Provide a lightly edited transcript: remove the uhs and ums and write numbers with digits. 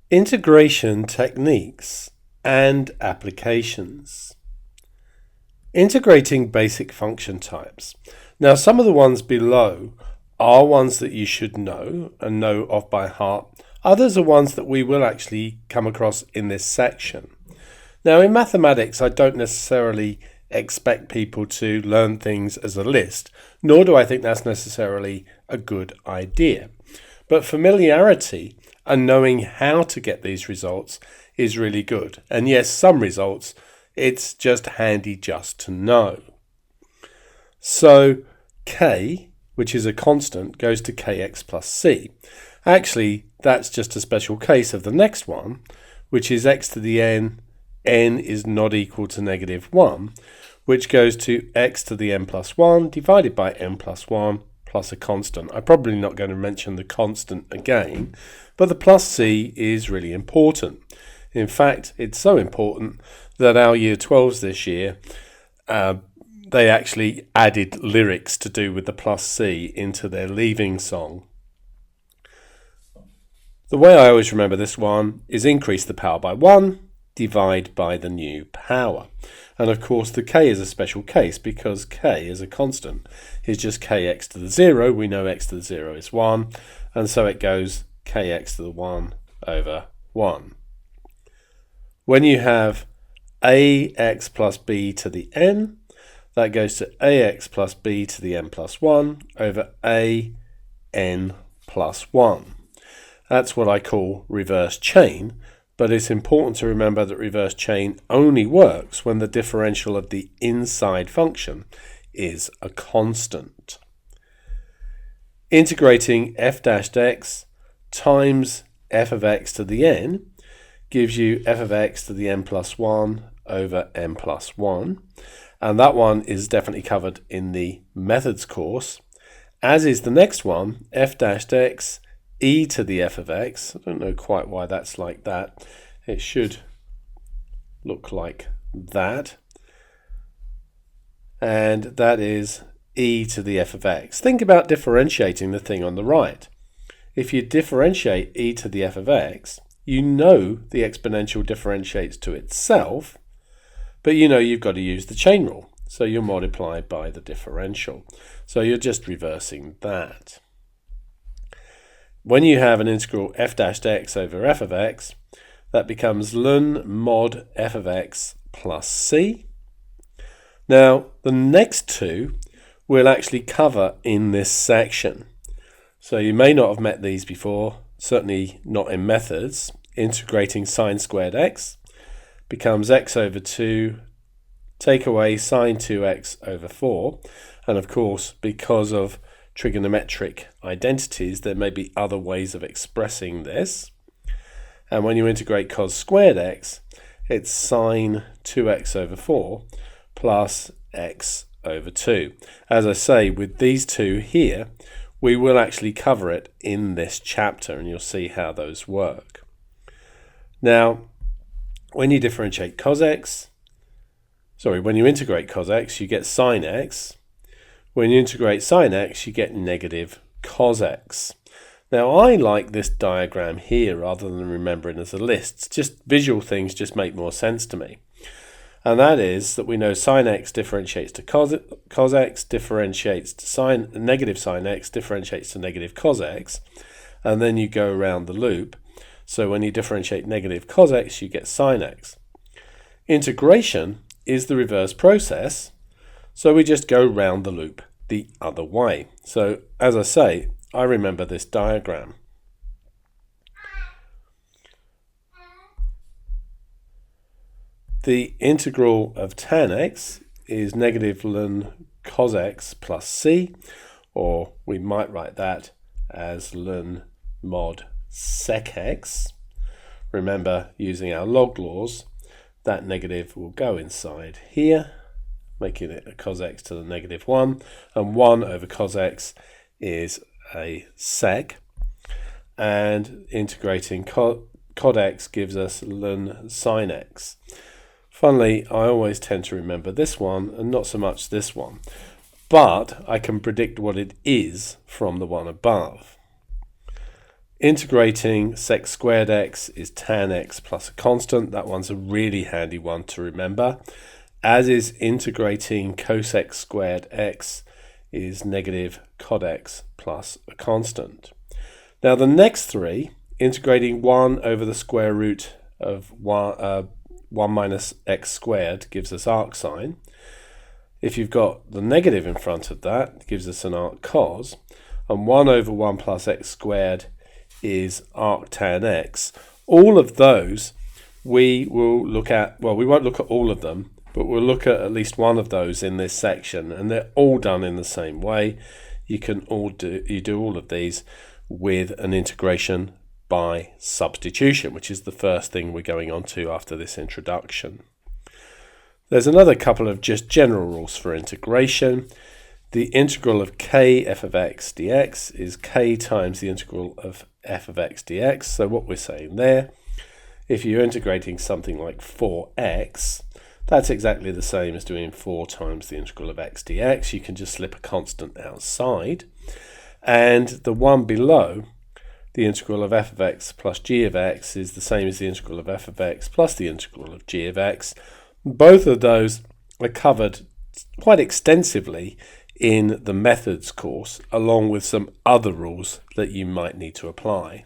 Integration techniques and applications. Integrating basic function types. Now, some of the ones below are ones that you should know and know off by heart. Others are ones that we will actually come across in this section. Now, in mathematics, I don't necessarily expect people to learn things as a list, nor do I think that's necessarily a good idea. But familiarity and knowing how to get these results is really good. And yes, some results, it's just handy just to know. So k, which is a constant, goes to kx plus c. Actually, that's just a special case of the next one, which is x to the n is not equal to -1, which goes to x to the n plus 1 divided by n plus 1 plus a constant. I'm probably not going to mention the constant again, but the plus c is really important. In fact, it's so important that our year 12s this year, they actually added lyrics to do with the plus c into their leaving song. The way I always remember this one is increase the power by 1, divide by the new power. And of course the k is a special case because k is a constant. It's just kx to the 0. We know x to the 0 is 1. And so it goes kx to the 1 over 1. When you have ax plus b to the n, that goes to ax plus b to the n plus 1 over an plus 1. That's what I call reverse chain. But it's important to remember that reverse chain only works when the differential of the inside function is a constant. Integrating f dashed x times f of x to the n gives you f of x to the n plus 1 over n plus 1. And that one is definitely covered in the methods course, as is the next one, f dashed x e to the f of x. I don't know quite why that's like that. It should look like that. And that is e to the f of x. Think about differentiating the thing on the right. If you differentiate e to the f of x, you know the exponential differentiates to itself, but you know you've got to use the chain rule. So you'll multiply by the differential. So you're just reversing that. When you have an integral f dashed x over f of x, that becomes ln mod f of x plus c. Now, the next two we'll actually cover in this section. So you may not have met these before, certainly not in methods. Integrating sine squared x becomes x over 2, take away sine 2x over 4. And of course, because of trigonometric identities, there may be other ways of expressing this. And when you integrate cos squared x, it's sine 2x over 4 plus x over 2. As I say, with these two here, we will actually cover it in this chapter, and you'll see how those work. Now, when you differentiate cos x, when you integrate cos x, you get sine x. When you integrate sine x, you get negative cos x. Now, I like this diagram here rather than remembering as a list. Just visual things just make more sense to me. And that is that we know sine x differentiates to cos x, differentiates to negative sine x, differentiates to negative cos x, and then you go around the loop. So when you differentiate negative cos x, you get sine x. Integration is the reverse process. So we just go round the loop the other way. So as I say, I remember this diagram. The integral of tan x is negative ln cos x plus c, or we might write that as ln mod sec x. Remember, using our log laws, that negative will go inside here, making it a cos x to the negative 1, and 1 over cos x is a sec, and integrating cod x gives us ln sin x. Funnily, I always tend to remember this one and not so much this one, but I can predict what it is from the one above. Integrating sec squared x is tan x plus a constant. That one's a really handy one to remember, as is integrating cosec squared x is negative cot x plus a constant. Now the next three, integrating 1 over the square root of 1 minus x squared gives us arcsine. If you've got the negative in front of that, it gives us an arccos, and 1 over 1 plus x squared is arctan x. All of those we will look at, well, we won't look at all of them, but we'll look at least one of those in this section, and they're all done in the same way. You do all of these with an integration by substitution, which is the first thing we're going on to after this introduction. There's another couple of just general rules for integration. The integral of k f of x dx is k times the integral of f of x dx. So what we're saying there, if you're integrating something like 4x, that's exactly the same as doing 4 times the integral of x dx. You can just slip a constant outside. And the one below, the integral of f of x plus g of x, is the same as the integral of f of x plus the integral of g of x. Both of those are covered quite extensively in the methods course, along with some other rules that you might need to apply.